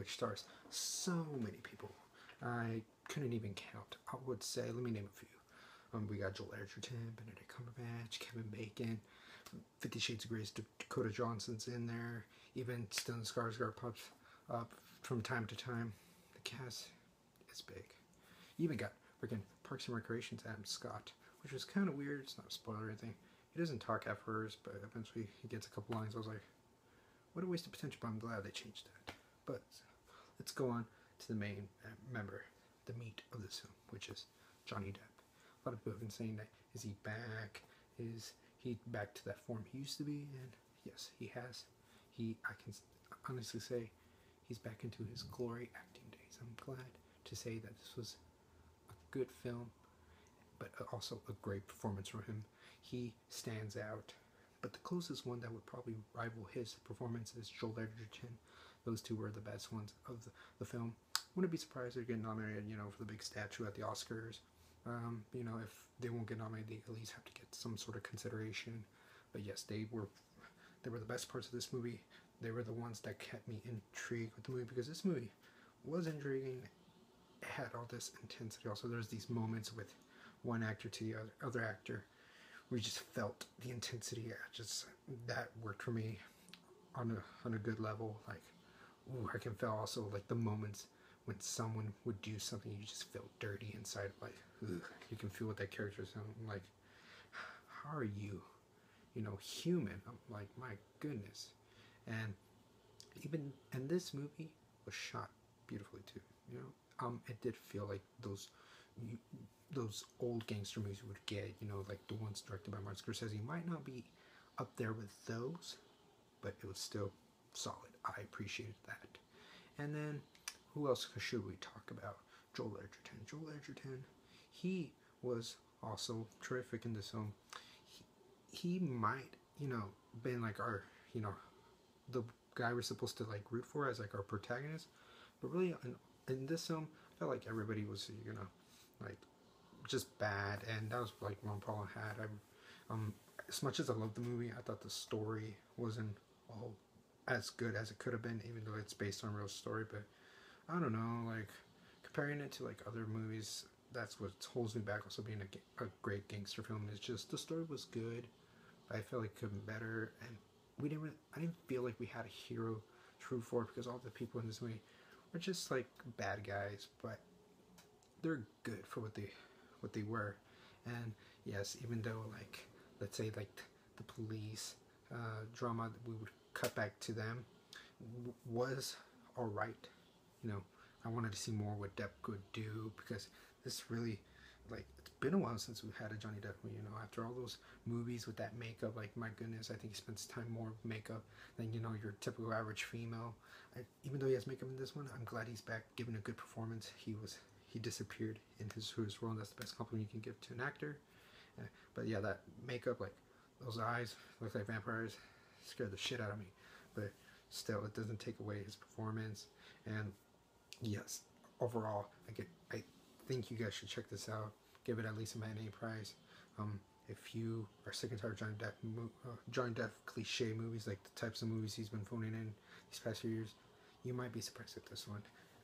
which stars so many people. I couldn't even count. I would say, let me name a few. We got Joel Edgerton, Benedict Cumberbatch, Kevin Bacon, 50 Shades of Grey, Dakota Johnson's in there. Even Stellan Skarsgård pops up from time to time. The cast is big. You even got freaking Parks and Recreation's Adam Scott, which was kind of weird. It's not a spoiler or anything. He doesn't talk at first, but eventually he gets a couple lines. I was like, what a waste of potential, but I'm glad they changed that. But let's go on to the main member, the meat of this film, which is Johnny Depp. A lot of people have been saying that, is he back? Is he back to that form he used to be? And yes, he has. I can honestly say he's back into his glory acting days. I'm glad to say that this was a good film, but also a great performance from him. He stands out. But the closest one that would probably rival his performance is Joel Edgerton. Those two were the best ones of the film. Wouldn't be surprised they're getting nominated, for the big statue at the Oscars. If they won't get nominated, they at least have to get some sort of consideration. But yes, they were the best parts of this movie. They were the ones that kept me intrigued with the movie, because this movie was intriguing. It had all this intensity. Also, there's these moments with one actor to the other actor where you just felt the intensity. That worked for me on a good level. Like, ooh, I can feel also like the moments when someone would do something, you just felt dirty inside. Like, ugh, you can feel what that character is. I'm like, how are you, human? I'm like, my goodness. And this movie was shot beautifully too. It did feel like those old gangster movies you would get. Like the ones directed by Martin Scorsese. Might not be up there with those, but it was still solid. I appreciated that. And then, who else should we talk about? Joel Edgerton. Joel Edgerton, he was also terrific in this film. He might, been like our, the guy we're supposed to like root for as like our protagonist. But really, in this film, I felt like everybody was, like just bad, and that was like one problem I had. As much as I loved the movie, I thought the story wasn't all as good as it could have been, even though it's based on a real story. But I don't know, like comparing it to like other movies, that's what holds me back. Also being a great gangster film is just the story was good, but I felt like it could have been better, and I didn't feel like we had a hero true for it, because all the people in this movie were just like bad guys, but they're good for what they were. And yes, even though like, let's say like the police drama, we would cut back to them, was alright. I wanted to see more what Depp could do, because this really, like, it's been a while since we've had a Johnny Depp movie. After all those movies with that makeup, like, my goodness, I think he spends time more with makeup than, your typical average female. Even though he has makeup in this one, I'm glad he's back giving a good performance. He disappeared in his role, and that's the best compliment you can give to an actor. But yeah, that makeup, like, those eyes look like vampires, scared the shit out of me. But still, it doesn't take away his performance. And yes, overall, I think you guys should check this out. Give it at least a matinee prize. If you are sick and tired of Johnny Depp cliche movies, like the types of movies he's been phoning in these past few years, you might be surprised at this one.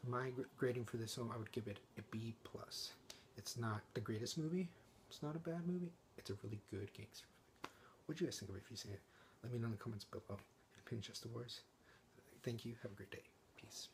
My grading for this film, I would give it a B+. It's not the greatest movie. It's not a bad movie. It's a really good gangster film. What do you guys think of it if you've seen it? Let me know in the comments below. And Pinterest Awards. Thank you. Have a great day. Peace.